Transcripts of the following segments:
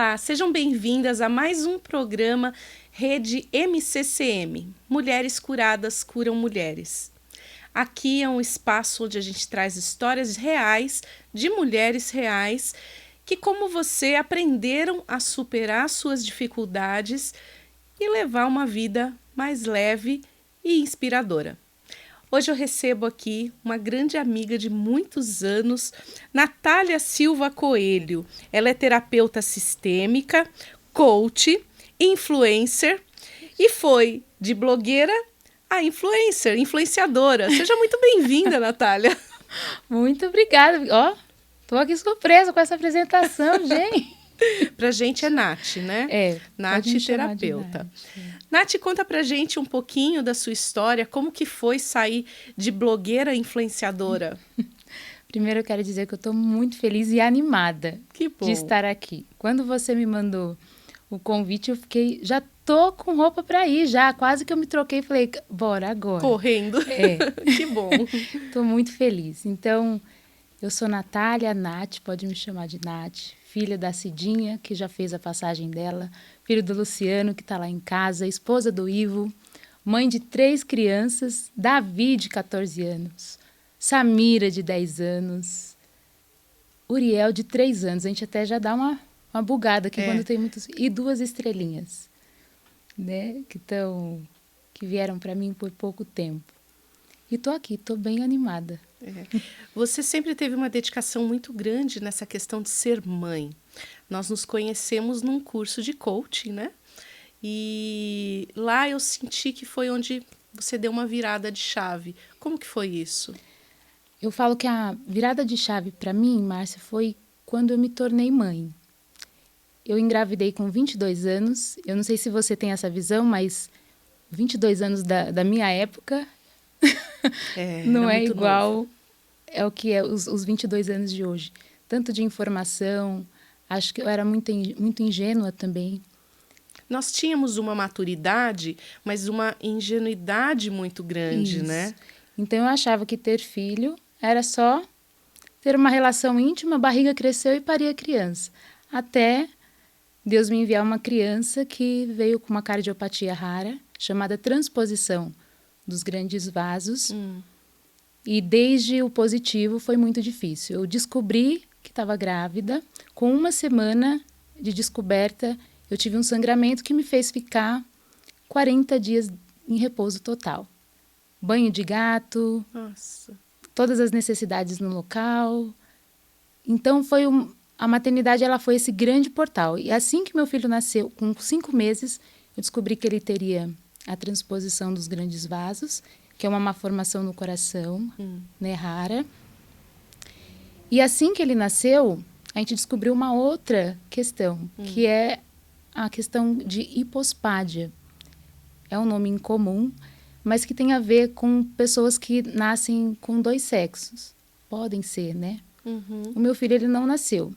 Olá, sejam bem-vindas a mais um programa Rede MCCM, Mulheres Curadas Curam Mulheres. Aqui é um espaço onde a gente traz histórias reais de mulheres reais que, como você, aprenderam a superar suas dificuldades e levar uma vida mais leve e inspiradora. Hoje eu recebo aqui uma grande amiga de muitos anos, Natália Silva Coelho. Ela é terapeuta sistêmica, coach, influencer e foi de blogueira a influenciadora. Seja muito bem-vinda, Natália. Muito obrigada. Ó, tô aqui surpresa com essa apresentação, gente. Pra gente é Nath, né? Nath, terapeuta. Nath, conta pra gente um pouquinho da sua história, como que foi sair de blogueira a influenciadora? Primeiro eu quero dizer que eu tô muito feliz e animada de estar aqui. Quando você me mandou o convite, eu fiquei, já tô com roupa pra ir, já quase que eu me troquei e falei, bora agora. Correndo. Que bom. Tô muito feliz. Então, eu sou Natália, Nath, pode me chamar de Nath, filha da Cidinha, que já fez a passagem dela, filho do Luciano, que está lá em casa, esposa do Ivo, mãe de 3 crianças, Davi, de 14 anos, Samira, de 10 anos, Uriel, de 3 anos. A gente até já dá uma bugada aqui quando tem muitos... E 2 estrelinhas, né? Que vieram para mim por pouco tempo. E tô aqui, tô bem animada. Você sempre teve uma dedicação muito grande nessa questão de ser mãe. Nós nos conhecemos num curso de coaching, né? E lá eu senti que foi onde você deu uma virada de chave. Como que foi isso? Eu falo que a virada de chave para mim, Márcia, foi quando eu me tornei mãe. Eu engravidei com 22 anos. Eu não sei se você tem essa visão, mas 22 anos da minha época não é igual novo. É o que é os 22 anos de hoje. Tanto de informação, acho que eu era muito ingênua também. Nós tínhamos uma maturidade, mas uma ingenuidade muito grande, Isso. né? Então eu achava que ter filho era só ter uma relação íntima, a barriga cresceu e paria a criança. Até Deus me enviar uma criança que veio com uma cardiopatia rara, chamada transposição dos grandes vasos. E desde o positivo foi muito difícil. Eu descobri que estava grávida. Com 1 semana de descoberta, eu tive um sangramento que me fez ficar 40 dias em repouso total. Banho de gato, Nossa. Todas as necessidades no local. Então a maternidade ela foi esse grande portal. E assim que meu filho nasceu, com 5 meses, eu descobri que ele teria a transposição dos grandes vasos, que é uma malformação no coração, né, rara. E assim que ele nasceu, a gente descobriu uma outra questão, que é a questão de hipospádia. É um nome incomum, mas que tem a ver com pessoas que nascem com 2 sexos. Podem ser, né? O meu filho, ele não nasceu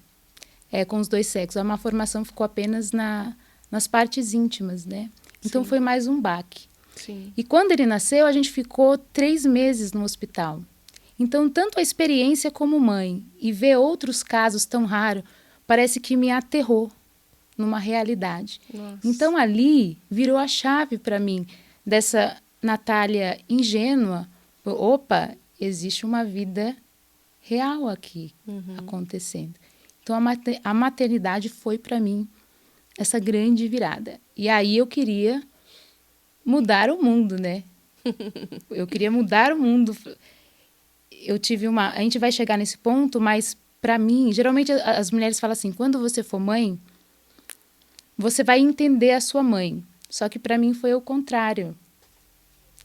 com os 2 sexos. A malformação ficou apenas nas partes íntimas, né? Então, foi mais um baque. Sim. E quando ele nasceu, a gente ficou 3 meses no hospital. Então, tanto a experiência como mãe e ver outros casos tão raros, parece que me aterrou numa realidade. Nossa. Então, ali virou a chave para mim, dessa Natália ingênua. Opa, existe uma vida real aqui acontecendo. Então, a maternidade foi para mim essa grande virada. E aí eu queria mudar o mundo, né? Eu queria mudar o mundo. A gente vai chegar nesse ponto, mas para mim, geralmente as mulheres falam assim, quando você for mãe, você vai entender a sua mãe. Só que para mim foi o contrário.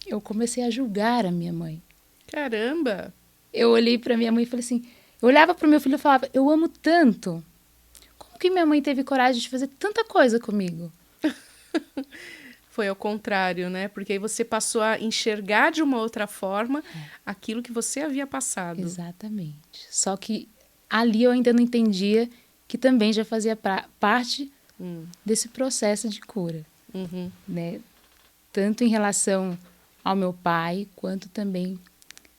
Eu comecei a julgar a minha mãe. Caramba! Eu olhei para minha mãe e falei assim, eu olhava para o meu filho e falava, eu amo tanto. Como que minha mãe teve coragem de fazer tanta coisa comigo? Foi ao contrário, né? Porque aí você passou a enxergar de uma outra forma aquilo que você havia passado. Exatamente. Só que ali eu ainda não entendia que também já fazia parte desse processo de cura. Né? Tanto em relação ao meu pai, quanto também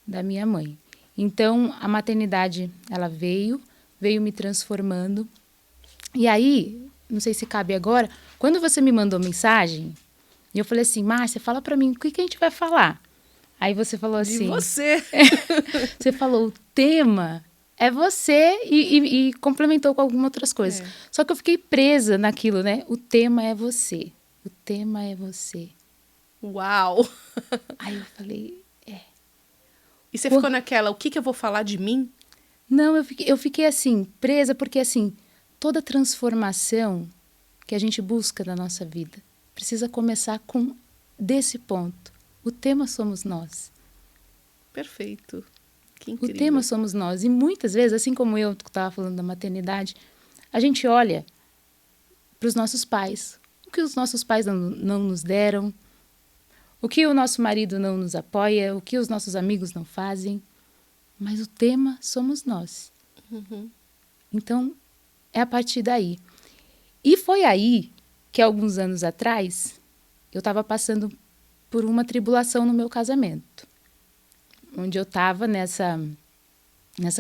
da minha mãe. Então, a maternidade, ela veio me transformando. E aí, não sei se cabe agora. Quando você me mandou mensagem, e eu falei assim, Márcia, fala para mim, o que a gente vai falar? Aí você falou assim... De você! Você falou, o tema é você e complementou com algumas outras coisas. Só que eu fiquei presa naquilo, né? O tema é você. O tema é você. Uau! Aí eu falei, E você ficou naquela, o que eu vou falar de mim? Não, eu fiquei assim, presa, porque assim, toda transformação que a gente busca na nossa vida precisa começar desse ponto. O tema somos nós. Perfeito. Que O incrível. tema somos nós. E muitas vezes, assim como eu que estava falando da maternidade, a gente olha para os nossos pais. O que os nossos pais não nos deram, o que o nosso marido não nos apoia, o que os nossos amigos não fazem. Mas o tema somos nós. Uhum. Então, é a partir daí. E foi aí que, alguns anos atrás, eu estava passando por uma tribulação no meu casamento. Onde eu estava nessa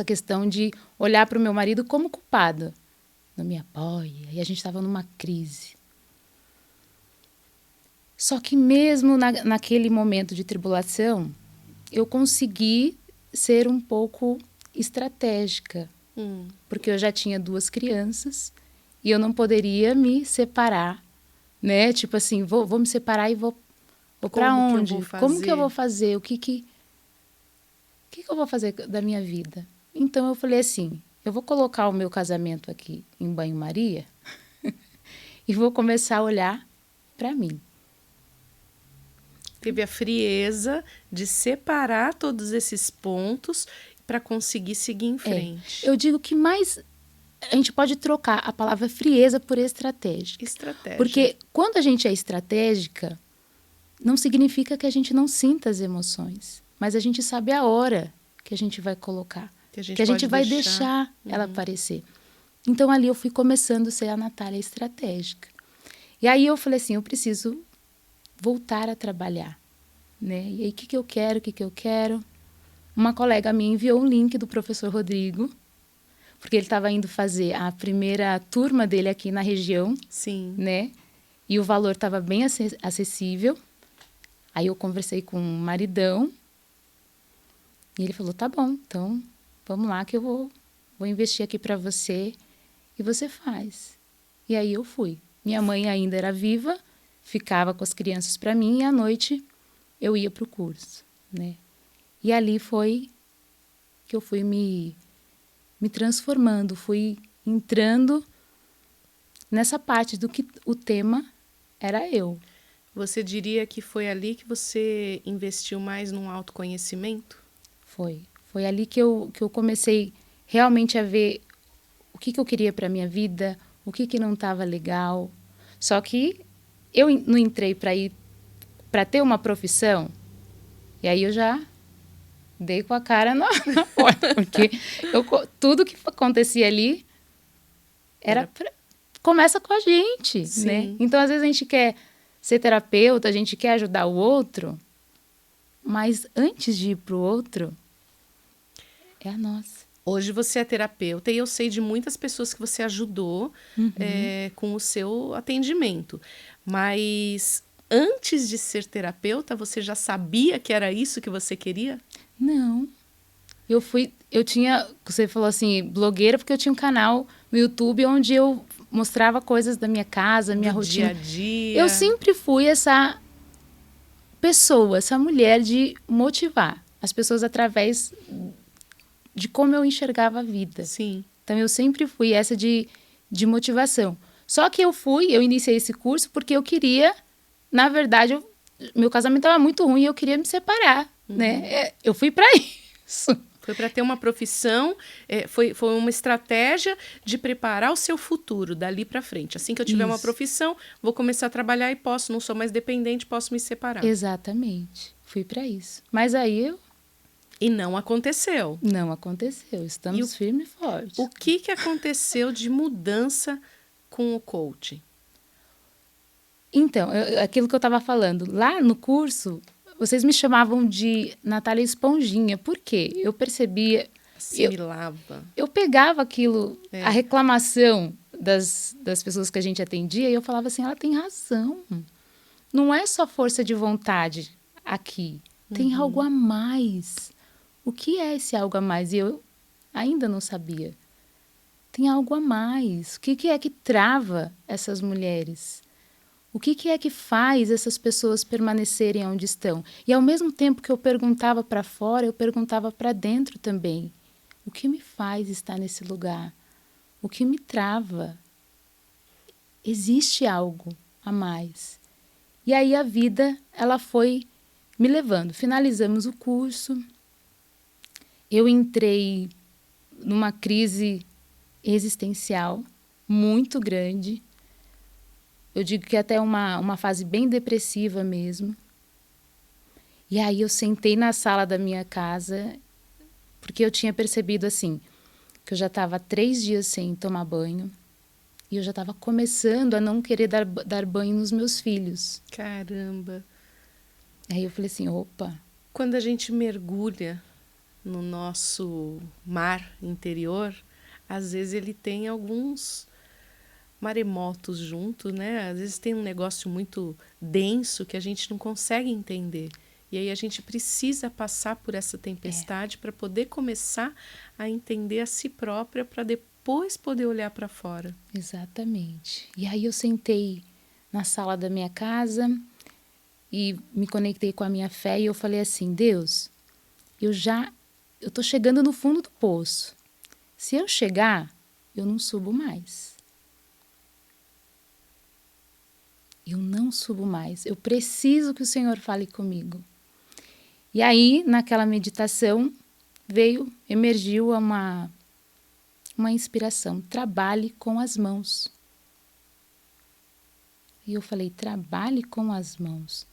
questão de olhar para o meu marido como culpado. Não me apoia. E a gente estava numa crise. Só que mesmo naquele momento de tribulação, eu consegui ser um pouco estratégica. Porque eu já tinha 2 crianças e eu não poderia me separar, né? Tipo assim, vou me separar e vou para onde? Como que eu vou fazer? O que eu vou fazer da minha vida? Então eu falei assim, eu vou colocar o meu casamento aqui em banho-maria e vou começar a olhar para mim. Teve a frieza de separar todos esses pontos para conseguir seguir em frente. Eu digo que mais a gente pode trocar a palavra frieza por estratégia. Estratégia. Porque quando a gente é estratégica, não significa que a gente não sinta as emoções, mas a gente sabe a hora que a gente vai colocar, que a gente vai deixar ela aparecer. Então ali eu fui começando a ser a Natália estratégica. E aí eu falei assim, eu preciso voltar a trabalhar, né? E aí o que eu quero? Uma colega minha enviou um link do professor Rodrigo, porque ele estava indo fazer a primeira turma dele aqui na região. Sim. Né? E o valor estava bem acessível. Aí eu conversei com o maridão e ele falou, tá bom, então vamos lá que eu vou investir aqui para você e você faz. E aí eu fui. Minha mãe ainda era viva, ficava com as crianças para mim e à noite eu ia para o curso, né? E ali foi que eu fui me transformando, fui entrando nessa parte do que o tema era eu. Você diria que foi ali que você investiu mais num autoconhecimento? Foi. Foi ali que eu comecei realmente a ver o que eu queria para a minha vida, o que não estava legal. Só que eu não entrei para ter uma profissão, e aí eu já dei com a cara na porta, porque tudo que acontecia ali começa com a gente, Sim. Né? Então, às vezes, a gente quer ser terapeuta, a gente quer ajudar o outro, mas antes de ir para o outro, é a nossa. Hoje você é terapeuta e eu sei de muitas pessoas que você ajudou com o seu atendimento. Mas antes de ser terapeuta, você já sabia que era isso que você queria? Não. Você falou assim, blogueira, porque eu tinha um canal no YouTube onde eu mostrava coisas da minha casa, minha rotina. Dia a dia. Eu sempre fui essa pessoa, essa mulher de motivar as pessoas através de como eu enxergava a vida. Sim. Então, eu sempre fui essa de motivação. Só que eu iniciei esse curso porque eu queria, na verdade, meu casamento estava muito ruim e eu queria me separar, né? Eu fui para isso. Foi para ter uma profissão, foi uma estratégia de preparar o seu futuro dali para frente. Assim que eu tiver uma profissão, vou começar a trabalhar e não sou mais dependente, posso me separar. Exatamente. Fui para isso. Mas aí E não aconteceu. Não aconteceu. Estamos firmes e fortes. O que aconteceu de mudança com o coaching? Então, aquilo que eu estava falando, lá no curso, vocês me chamavam de Natália Esponjinha. Por quê? Eu percebia... Assimilava. Eu pegava aquilo, a reclamação das pessoas que a gente atendia, e eu falava assim, ela tem razão. Não é só força de vontade aqui. Tem algo a mais. O que é esse algo a mais? E eu ainda não sabia. Tem algo a mais. O que é que trava essas mulheres? O que é que faz essas pessoas permanecerem onde estão? E ao mesmo tempo que eu perguntava para fora, eu perguntava para dentro também. O que me faz estar nesse lugar? O que me trava? Existe algo a mais. E aí a vida, ela foi me levando. Finalizamos o curso. Eu entrei numa crise existencial muito grande. Eu digo que até uma fase bem depressiva mesmo. E aí eu sentei na sala da minha casa, porque eu tinha percebido assim, que eu já estava 3 dias sem tomar banho. E eu já estava começando a não querer dar banho nos meus filhos. Caramba! Aí eu falei assim, opa. Quando a gente mergulha no nosso mar interior, às vezes ele tem alguns maremotos junto, né? Às vezes tem um negócio muito denso que a gente não consegue entender. E aí a gente precisa passar por essa tempestade para poder começar a entender a si própria, para depois poder olhar para fora. Exatamente. E aí eu sentei na sala da minha casa e me conectei com a minha fé e eu falei assim, Deus, eu tô chegando no fundo do poço. Se eu chegar, eu não subo mais. Eu não subo mais. Eu preciso que o Senhor fale comigo. E aí, naquela meditação, emergiu uma inspiração. Trabalhe com as mãos. E eu falei, trabalhe com as mãos.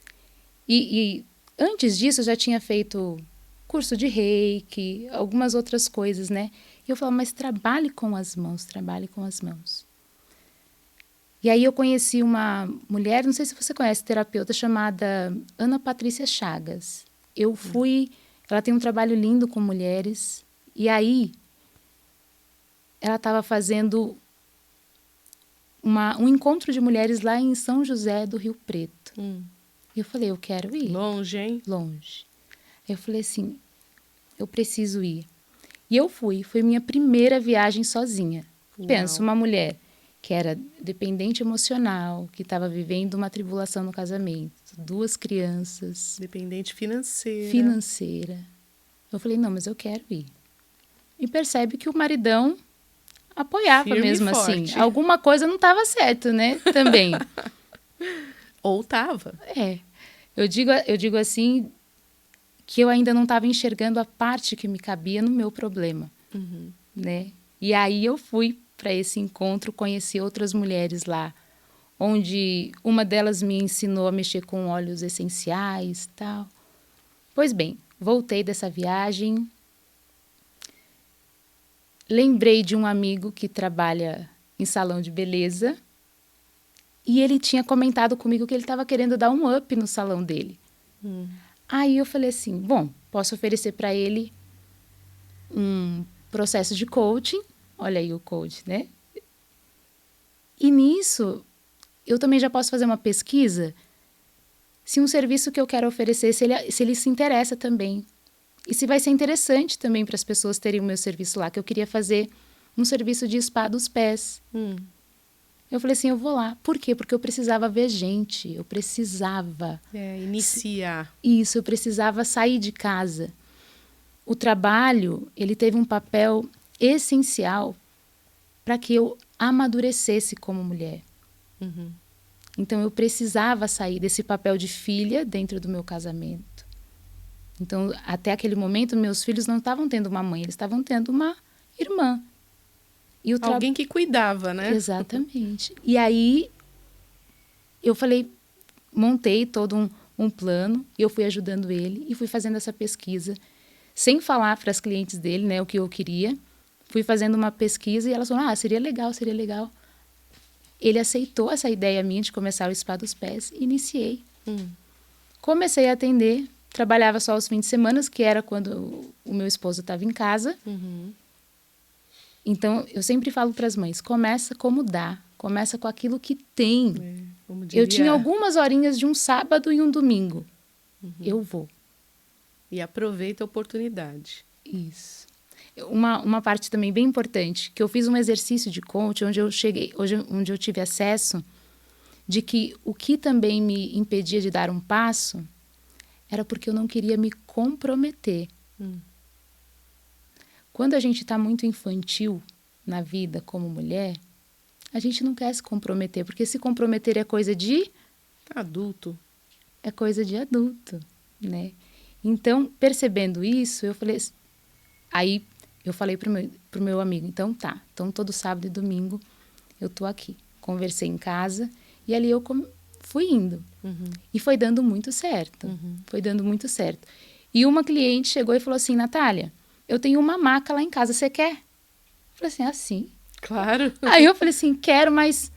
E antes disso, eu já tinha feito curso de reiki, algumas outras coisas, né? E eu falava, mas trabalhe com as mãos, trabalhe com as mãos. E aí eu conheci uma mulher, não sei se você conhece, terapeuta chamada Ana Patrícia Chagas. Ela tem um trabalho lindo com mulheres, e aí ela estava fazendo um encontro de mulheres lá em São José do Rio Preto. E eu falei, eu quero ir. Longe, hein? Longe. Eu falei assim, eu preciso ir. E eu fui, foi minha primeira viagem sozinha. Uau. Penso, uma mulher que era dependente emocional, que estava vivendo uma tribulação no casamento, 2 crianças. Dependente financeira. Eu falei, não, mas eu quero ir. E percebe que o maridão apoiava firme mesmo e forte. assim. Alguma coisa não estava certo, né? Também. Ou estava. Eu digo assim, que eu ainda não estava enxergando a parte que me cabia no meu problema, né? E aí eu fui para esse encontro, conheci outras mulheres lá, onde uma delas me ensinou a mexer com óleos essenciais e tal. Pois bem, voltei dessa viagem, lembrei de um amigo que trabalha em salão de beleza e ele tinha comentado comigo que ele estava querendo dar um up no salão dele. Aí eu falei assim, bom, posso oferecer para ele um processo de coaching. Olha aí o coach, né? E nisso, eu também já posso fazer uma pesquisa se um serviço que eu quero oferecer, se ele se interessa também. E se vai ser interessante também para as pessoas terem o meu serviço lá, que eu queria fazer um serviço de spa dos pés. Eu falei assim, eu vou lá. Por quê? Porque eu precisava ver gente, eu precisava... iniciar. Isso, eu precisava sair de casa. O trabalho, ele teve um papel essencial para que eu amadurecesse como mulher. Então, eu precisava sair desse papel de filha dentro do meu casamento. Então, até aquele momento, meus filhos não estavam tendo uma mãe, eles estavam tendo uma irmã. E alguém que cuidava, né? Exatamente. E aí, eu montei todo um plano, e eu fui ajudando ele, e fui fazendo essa pesquisa, sem falar para as clientes dele, né, o que eu queria. Fui fazendo uma pesquisa e elas falaram, seria legal, seria legal. Ele aceitou essa ideia minha de começar o spa dos pés e iniciei. Comecei a atender, trabalhava só os fins de semana, que era quando o meu esposo estava em casa. Então, eu sempre falo para as mães, começa como dá, começa com aquilo que tem. Como Eu tinha diria, algumas horinhas de um sábado e um domingo. Eu vou. e aproveita a oportunidade. Isso. Uma parte também bem importante, que eu fiz um exercício de coach, onde eu tive acesso de que o que também me impedia de dar um passo era porque eu não queria me comprometer. Quando a gente está muito infantil na vida como mulher, a gente não quer se comprometer, porque se comprometer é coisa de Adulto. né? Então, percebendo isso, aí eu falei pro meu amigo, então tá, então todo sábado e domingo eu tô aqui. Conversei em casa e ali eu fui indo. E foi dando muito certo. Foi dando muito certo. E uma cliente chegou e falou assim, Natália, eu tenho uma maca lá em casa, você quer? Eu falei assim, sim. Claro. Aí eu falei assim, quero, mas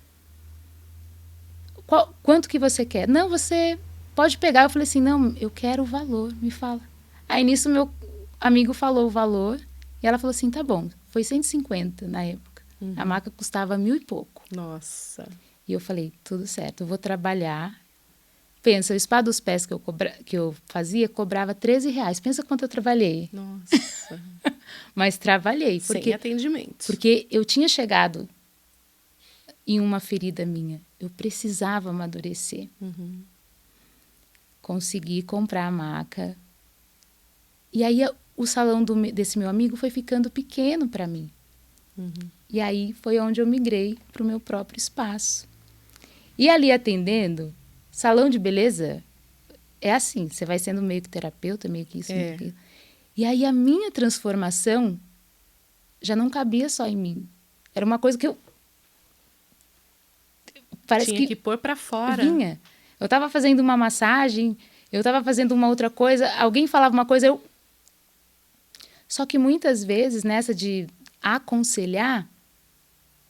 quanto que você quer? Não, você pode pegar. Eu falei assim, não, eu quero o valor, me fala. Aí nisso meu amigo falou o valor e ela falou assim, tá bom. Foi 150 na época. A maca custava 1.000 e pouco. Nossa. E eu falei, tudo certo, eu vou trabalhar. Pensa, o spa dos pés que eu fazia cobrava R$13. Pensa quanto eu trabalhei. Nossa. Mas trabalhei. Sem atendimento. Porque eu tinha chegado em uma ferida minha. Eu precisava amadurecer. Consegui comprar a maca. E aí o salão desse meu amigo foi ficando pequeno para mim. E aí foi onde eu migrei para o meu próprio espaço. E ali atendendo, salão de beleza é assim, você vai sendo meio que terapeuta, meio que isso, meio que aquilo. E aí a minha transformação já não cabia só em mim. Era uma coisa que eu... Parece Tinha que pôr para fora. Vinha. Eu estava fazendo uma massagem, eu estava fazendo uma outra coisa, alguém falava uma coisa, eu... Só que muitas vezes, nessa de aconselhar,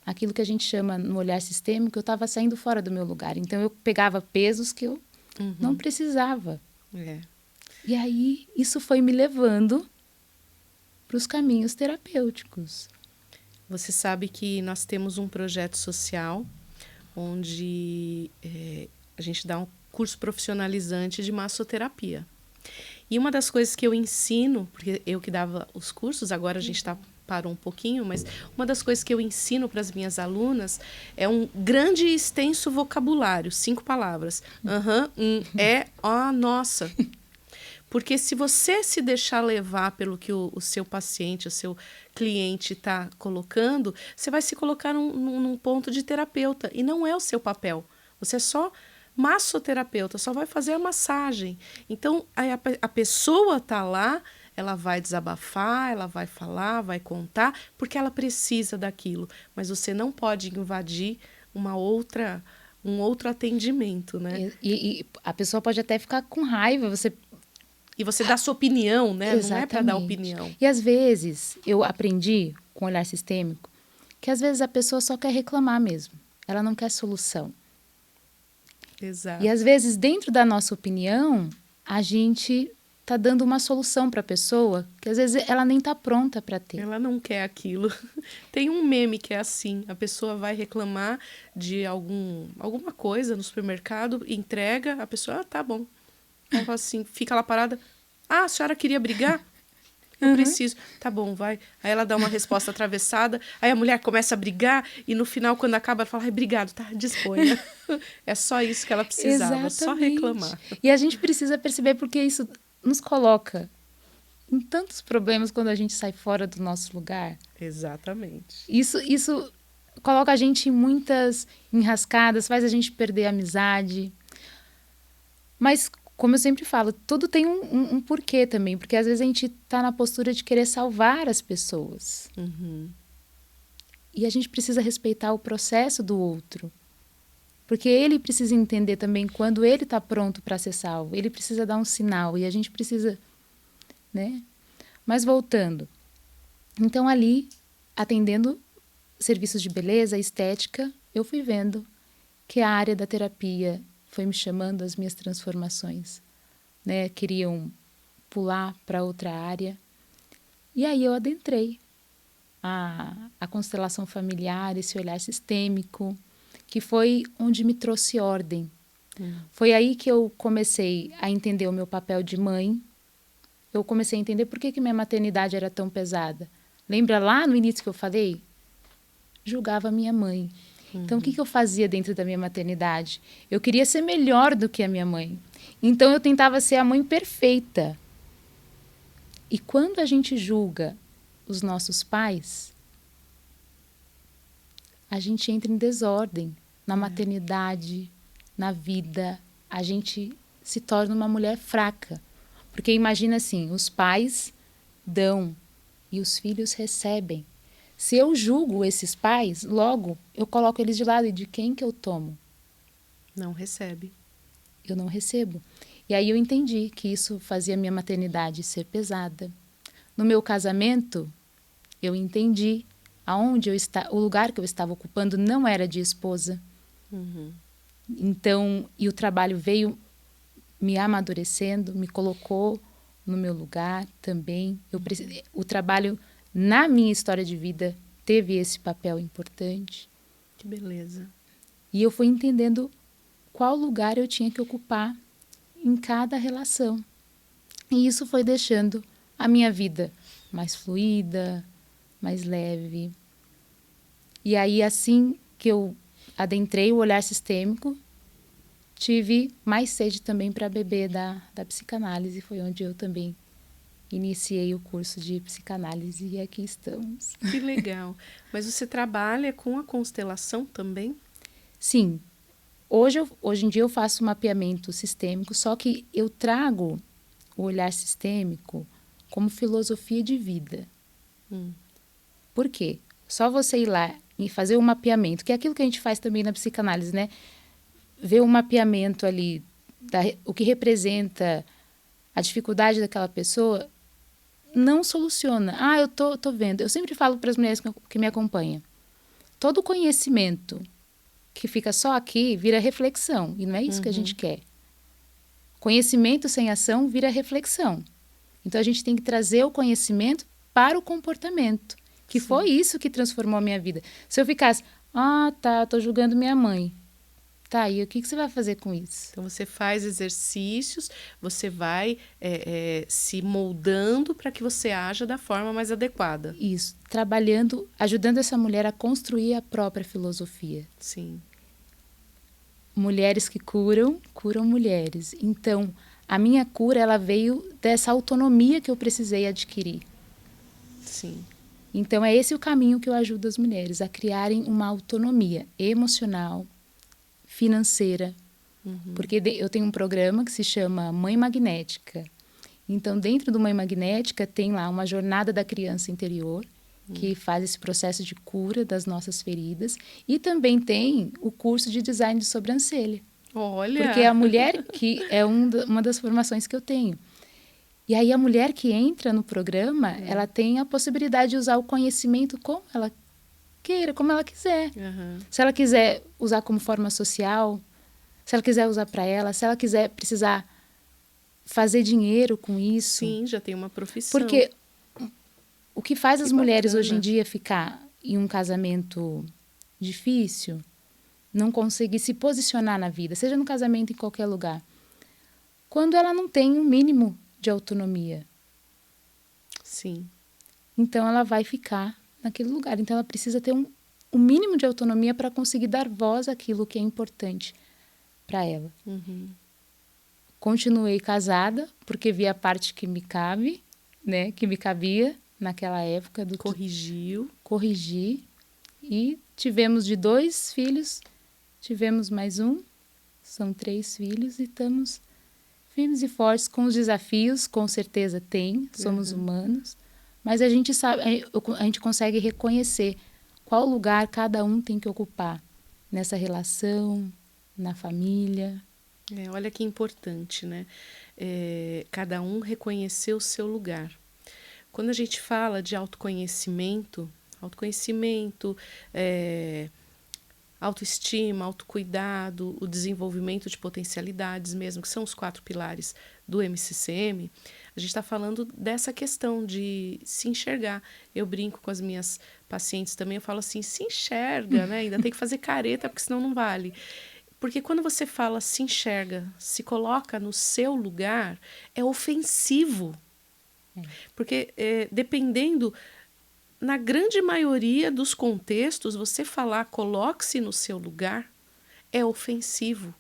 aquilo que a gente chama no olhar sistêmico, eu estava saindo fora do meu lugar. Então, eu pegava pesos que eu não precisava. E aí, isso foi me levando para os caminhos terapêuticos. Você sabe que nós temos um projeto social onde a gente dá um curso profissionalizante de massoterapia. E uma das coisas que eu ensino, porque eu que dava os cursos, agora a gente parou um pouquinho, mas uma das coisas que eu ensino para as minhas alunas é um grande e extenso vocabulário, 5 palavras. É, ó, nossa. Porque se você se deixar levar pelo que o seu paciente, o seu cliente está colocando, você vai se colocar num ponto de terapeuta. E não é o seu papel. Você é só massoterapeuta, só vai fazer a massagem. Então, a pessoa está lá, ela vai desabafar, ela vai falar, vai contar, porque ela precisa daquilo. Mas você não pode invadir um outro atendimento, né? E a pessoa pode até ficar com raiva, E você dá sua opinião, né? Exatamente. Não é para dar opinião. E às vezes, eu aprendi com o olhar sistêmico que às vezes a pessoa só quer reclamar mesmo. Ela não quer solução. Exato. E às vezes, dentro da nossa opinião, a gente está dando uma solução para a pessoa que às vezes ela nem está pronta para ter. Ela não quer aquilo. Tem um meme que é assim, a pessoa vai reclamar de alguma coisa no supermercado, entrega, a pessoa, tá bom. Ela fala assim, fica lá parada. A senhora queria brigar? Eu preciso. Tá bom, vai. Aí ela dá uma resposta atravessada, aí a mulher começa a brigar e no final, quando acaba, ela fala, obrigado, tá, disponha. É só isso que ela precisava, só reclamar. E a gente precisa perceber porque isso nos coloca em tantos problemas quando a gente sai fora do nosso lugar. Exatamente. Isso coloca a gente em muitas enrascadas, faz a gente perder a amizade. Mas, como eu sempre falo, tudo tem um porquê também, porque às vezes a gente está na postura de querer salvar as pessoas. E a gente precisa respeitar o processo do outro. Porque ele precisa entender também quando ele está pronto para ser salvo. Ele precisa dar um sinal e a gente precisa, né? Mas voltando. Então, ali, atendendo serviços de beleza, estética, eu fui vendo que a área da terapia foi me chamando as minhas transformações, né? Queriam pular para outra área. E aí eu adentrei. a constelação familiar, esse olhar sistêmico, que foi onde me trouxe ordem. Foi aí que eu comecei a entender o meu papel de mãe. Eu comecei a entender por que minha maternidade era tão pesada. Lembra lá no início que eu falei? Julgava minha mãe. Então, o que eu fazia dentro da minha maternidade? Eu queria ser melhor do que a minha mãe. Então, eu tentava ser a mãe perfeita. E quando a gente julga os nossos pais, a gente entra em desordem na maternidade, na vida. A gente se torna uma mulher fraca. Porque imagina assim, os pais dão e os filhos recebem. Se eu julgo esses pais, logo eu coloco eles de lado. E de quem que eu tomo? Não recebe. Eu não recebo. E aí eu entendi que isso fazia minha maternidade ser pesada. No meu casamento, eu entendi aonde o lugar que eu estava ocupando não era de esposa. Então, e o trabalho veio me amadurecendo, me colocou no meu lugar também. O trabalho, na minha história de vida, teve esse papel importante. Que beleza. E eu fui entendendo qual lugar eu tinha que ocupar em cada relação. E isso foi deixando a minha vida mais fluida, mais leve. E aí, assim que eu adentrei o olhar sistêmico, tive mais sede também para beber da psicanálise. Foi onde eu também iniciei o curso de psicanálise e aqui estamos. Que legal. Mas você trabalha com a constelação também? Sim. Hoje em dia eu faço mapeamento sistêmico, só que eu trago o olhar sistêmico como filosofia de vida. Por quê? Só você ir lá e fazer um mapeamento, que é aquilo que a gente faz também na psicanálise, né? Ver um mapeamento ali, o que representa a dificuldade daquela pessoa, não soluciona. Eu tô vendo. Eu sempre falo para as mulheres que me acompanham. Todo conhecimento que fica só aqui vira reflexão. E não é isso que a gente quer. Conhecimento sem ação vira reflexão. Então, a gente tem que trazer o conhecimento para o comportamento. Que Sim. Foi isso que transformou a minha vida. Se eu ficasse, tô julgando minha mãe. Tá, e o que você vai fazer com isso? Então, você faz exercícios, você vai se moldando para que você haja da forma mais adequada. Isso, trabalhando, ajudando essa mulher a construir a própria filosofia. Sim. Mulheres que curam, curam mulheres. Então, a minha cura, ela veio dessa autonomia que eu precisei adquirir. Sim. Então, é esse o caminho que eu ajudo as mulheres, a criarem uma autonomia emocional, financeira, porque eu tenho um programa que se chama Mãe Magnética. Então, dentro do Mãe Magnética, tem lá uma jornada da criança interior, que faz esse processo de cura das nossas feridas, e também tem o curso de design de sobrancelha. Olha! Porque a mulher, que é uma das formações que eu tenho. E aí, a mulher que entra no programa, ela tem a possibilidade de usar o conhecimento como ela queira, como ela quiser. Se ela quiser usar como forma social, se ela quiser usar para ela, se ela quiser precisar fazer dinheiro com isso. Sim, já tem uma profissão. Porque o que faz as mulheres hoje em dia ficar em um casamento difícil, não conseguir se posicionar na vida, seja no casamento em qualquer lugar, quando ela não tem um mínimo de autonomia. Sim. Então ela vai ficar naquele lugar. Então, ela precisa ter um mínimo de autonomia para conseguir dar voz àquilo que é importante para ela. Continuei casada, porque vi a parte que me cabe, né? Que me cabia naquela época. Corrigi. E tivemos de 2 filhos, tivemos mais um. São 3 filhos e estamos firmes e fortes com os desafios, com certeza tem, somos humanos. Mas a gente sabe, a gente consegue reconhecer qual lugar cada um tem que ocupar nessa relação, na família. Olha que importante, né? Cada um reconhecer o seu lugar. Quando a gente fala de autoconhecimento, autoestima, autocuidado, o desenvolvimento de potencialidades mesmo, que são os 4 pilares do MCCM, a gente está falando dessa questão de se enxergar. Eu brinco com as minhas pacientes também, eu falo assim, se enxerga, né? Ainda tem que fazer careta, porque senão não vale. Porque quando você fala se enxerga, se coloca no seu lugar, é ofensivo. Porque dependendo, na grande maioria dos contextos, você falar coloque-se no seu lugar é ofensivo.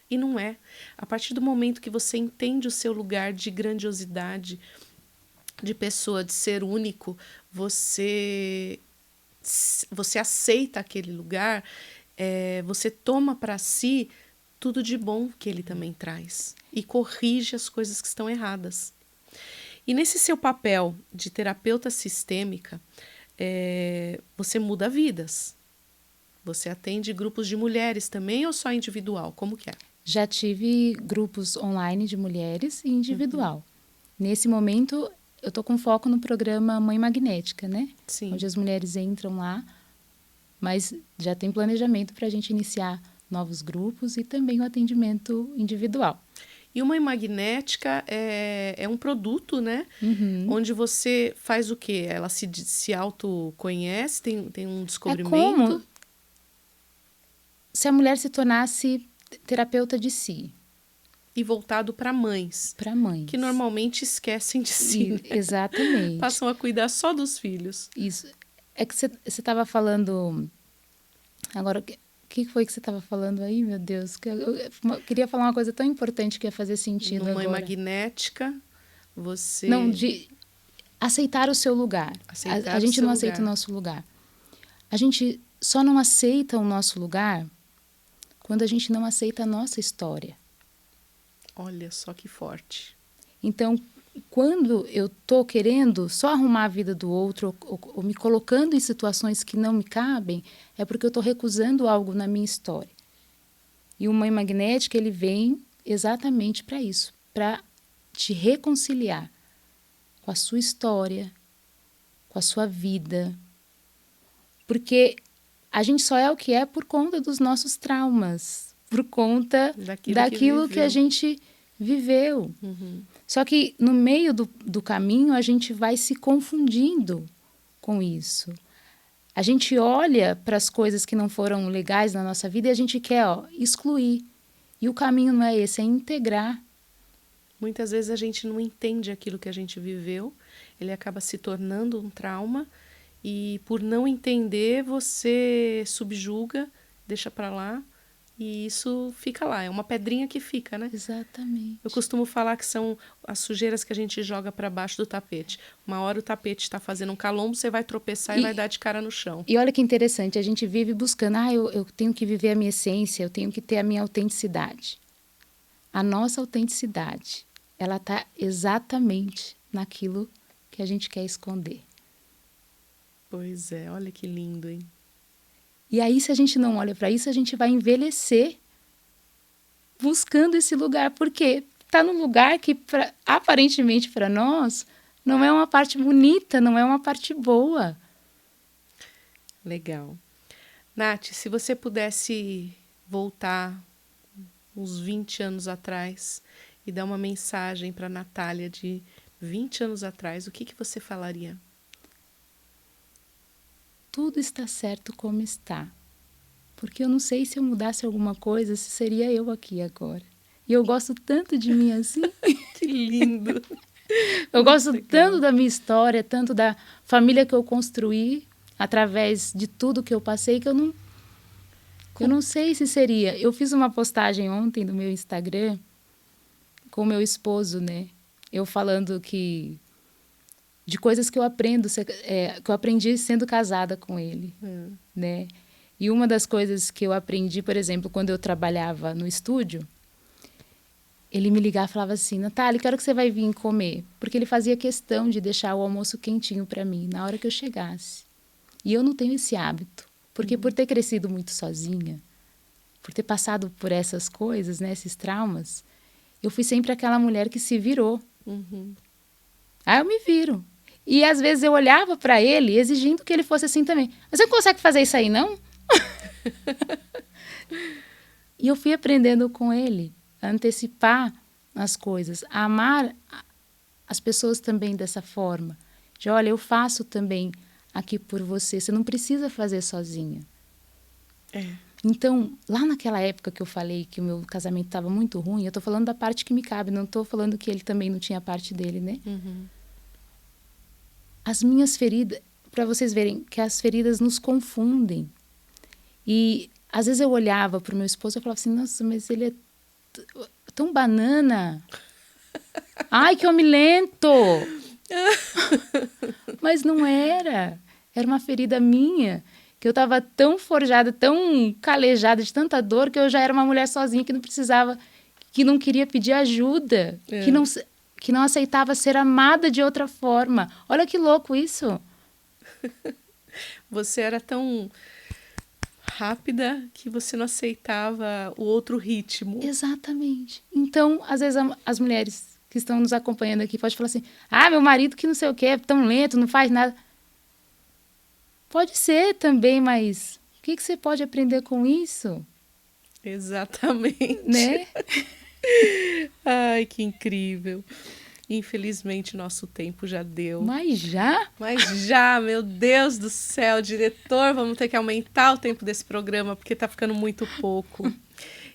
E não é. A partir do momento que você entende o seu lugar de grandiosidade, de pessoa, de ser único, você aceita aquele lugar, você toma para si tudo de bom que ele também traz e corrige as coisas que estão erradas. E nesse seu papel de terapeuta sistêmica, você muda vidas. Você atende grupos de mulheres também ou só individual? Como que é? Já tive grupos online de mulheres e individual. Nesse momento, eu estou com foco no programa Mãe Magnética, né? Sim. Onde as mulheres entram lá, mas já tem planejamento para a gente iniciar novos grupos e também o atendimento individual. E o Mãe Magnética é um produto, né? Onde você faz o quê? Ela se autoconhece, tem um descobrimento? É como se a mulher se tornasse terapeuta de si. E voltado para mães. Para mães. Que normalmente esquecem de si. Né? Exatamente. Passam a cuidar só dos filhos. Isso. É que você estava falando... Agora, o que foi que você estava falando aí, meu Deus? Eu queria falar uma coisa tão importante que ia fazer sentido agora. Mãe Magnética, você... Não, de aceitar o seu lugar. A gente não aceita o nosso lugar. A gente só não aceita o nosso lugar quando a gente não aceita a nossa história. Olha só que forte. Então, quando eu estou querendo só arrumar a vida do outro ou me colocando em situações que não me cabem, é porque eu estou recusando algo na minha história. E o Mãe Magnética, ele vem exatamente para isso, para te reconciliar com a sua história, com a sua vida. Porque a gente só é o que é por conta dos nossos traumas, por conta daquilo que a gente viveu. Só que no meio do caminho a gente vai se confundindo com isso. A gente olha para as coisas que não foram legais na nossa vida e a gente quer excluir. E o caminho não é esse, é integrar. Muitas vezes a gente não entende aquilo que a gente viveu, ele acaba se tornando um trauma e por não entender você subjuga, deixa para lá. E isso fica lá, é uma pedrinha que fica, né? Exatamente. Eu costumo falar que são as sujeiras que a gente joga para baixo do tapete. Uma hora o tapete está fazendo um calombo, você vai tropeçar e vai dar de cara no chão. E olha que interessante, a gente vive buscando, eu tenho que viver a minha essência, eu tenho que ter a minha autenticidade. A nossa autenticidade, ela está exatamente naquilo que a gente quer esconder. Pois é, olha que lindo, hein? E aí, se a gente não olha para isso, a gente vai envelhecer buscando esse lugar, porque está num lugar que, aparentemente para nós, não é uma parte bonita, não é uma parte boa. Legal. Nath, se você pudesse voltar uns 20 anos atrás e dar uma mensagem para a Natália de 20 anos atrás, o que você falaria? Tudo está certo como está. Porque eu não sei se eu mudasse alguma coisa, se seria eu aqui agora. E eu gosto tanto de mim assim. Que lindo! Eu gosto tanto da minha história, tanto da família que eu construí, através de tudo que eu passei, que eu não sei se seria. Eu fiz uma postagem ontem no meu Instagram com o meu esposo, né? Eu falando de coisas que eu aprendi sendo casada com ele, né? E uma das coisas que eu aprendi, por exemplo, quando eu trabalhava no estúdio, ele me ligava e falava assim, Natália, quero que você vai vir comer, porque ele fazia questão de deixar o almoço quentinho para mim na hora que eu chegasse. E eu não tenho esse hábito, porque por ter crescido muito sozinha, por ter passado por essas coisas, né, esses traumas, eu fui sempre aquela mulher que se virou. Aí eu me viro. E às vezes eu olhava para ele exigindo que ele fosse assim também. Mas você não consegue fazer isso aí, não? E eu fui aprendendo com ele a antecipar as coisas, a amar as pessoas também dessa forma. De, olha, eu faço também aqui por você, você não precisa fazer sozinha. Então, lá naquela época que eu falei que o meu casamento estava muito ruim, eu estou falando da parte que me cabe, não estou falando que ele também não tinha a parte dele, né? As minhas feridas, para vocês verem que as feridas nos confundem. E às vezes eu olhava para o meu esposo e falava assim, nossa, mas ele é tão banana. Ai, que homem lento! Mas não era. Era uma ferida minha, que eu estava tão forjada, tão calejada de tanta dor, que eu já era uma mulher sozinha que não precisava, que não queria pedir ajuda, que não aceitava ser amada de outra forma. Olha que louco isso. Você era tão rápida que você não aceitava o outro ritmo. Exatamente. Então, às vezes, as mulheres que estão nos acompanhando aqui podem falar assim, meu marido que não sei o que, é tão lento, não faz nada. Pode ser também, mas o que você pode aprender com isso? Exatamente. Né? Ai, que incrível. Infelizmente, nosso tempo já deu. Mas já, meu Deus do céu, diretor, vamos ter que aumentar o tempo desse programa, porque tá ficando muito pouco.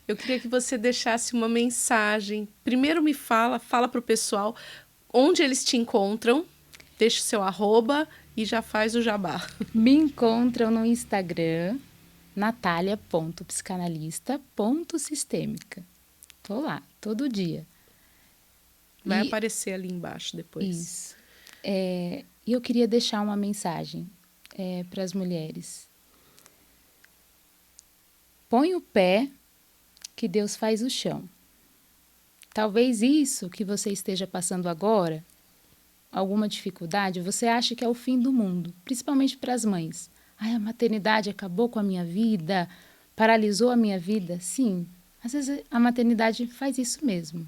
Eu queria que você deixasse uma mensagem. Primeiro fala pro pessoal onde eles te encontram, deixa o seu @ e já faz o jabá. Me encontram no Instagram, natalia.psicanalista.sistêmica. Tô lá, todo dia. Vai aparecer ali embaixo depois. Isso. E eu queria deixar uma mensagem para as mulheres. Põe o pé que Deus faz o chão. Talvez isso que você esteja passando agora, alguma dificuldade, você acha que é o fim do mundo, principalmente para as mães. A maternidade acabou com a minha vida, paralisou a minha vida. Sim, às vezes a maternidade faz isso mesmo.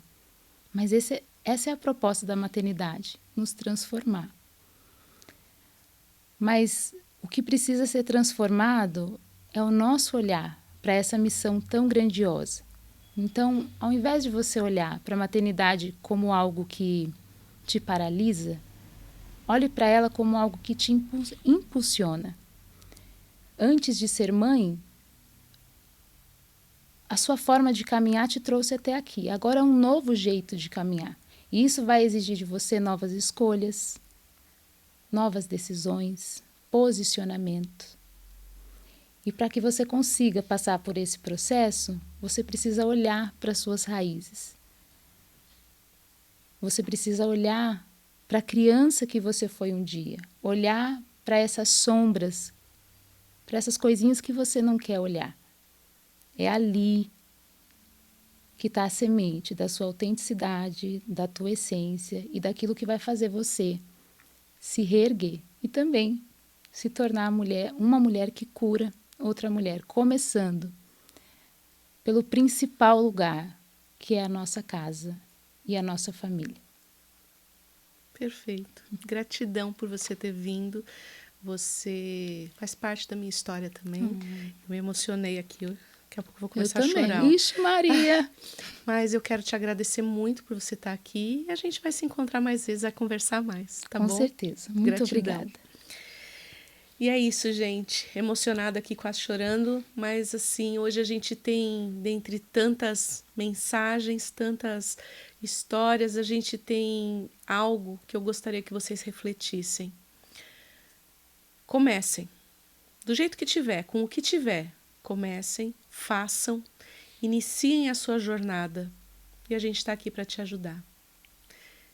Mas essa é a proposta da maternidade, nos transformar. Mas o que precisa ser transformado é o nosso olhar para essa missão tão grandiosa. Então, ao invés de você olhar para a maternidade como algo que te paralisa, olhe para ela como algo que te impulsiona. Antes de ser mãe, a sua forma de caminhar te trouxe até aqui. Agora é um novo jeito de caminhar. E isso vai exigir de você novas escolhas, novas decisões, posicionamento. E para que você consiga passar por esse processo, você precisa olhar para as suas raízes. Você precisa olhar para a criança que você foi um dia. Olhar para essas sombras, para essas coisinhas que você não quer olhar. É ali que está a semente da sua autenticidade, da tua essência e daquilo que vai fazer você se reerguer e também se tornar uma mulher que cura outra mulher, começando pelo principal lugar, que é a nossa casa e a nossa família. Perfeito. Gratidão por você ter vindo. Você faz parte da minha história também. Eu me emocionei aqui. Daqui a pouco eu vou começar a chorar. Ixi, Maria! Mas eu quero te agradecer muito por você estar aqui. E a gente vai se encontrar mais vezes, vai conversar mais, tá bom? Com certeza. Muito Gratidão. obrigada. E é isso, gente. Emocionada aqui, quase chorando. Mas, assim, hoje a gente tem, dentre tantas mensagens, tantas histórias, a gente tem algo que eu gostaria que vocês refletissem. Comecem. Do jeito que tiver, com o que tiver. Comecem, façam, iniciem a sua jornada. E a gente está aqui para te ajudar.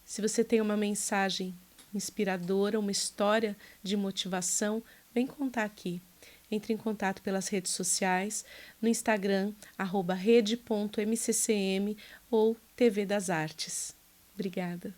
Se você tem uma mensagem inspiradora, uma história de motivação, vem contar aqui. Entre em contato pelas redes sociais, no Instagram, @rede.mccm ou TV das Artes. Obrigada.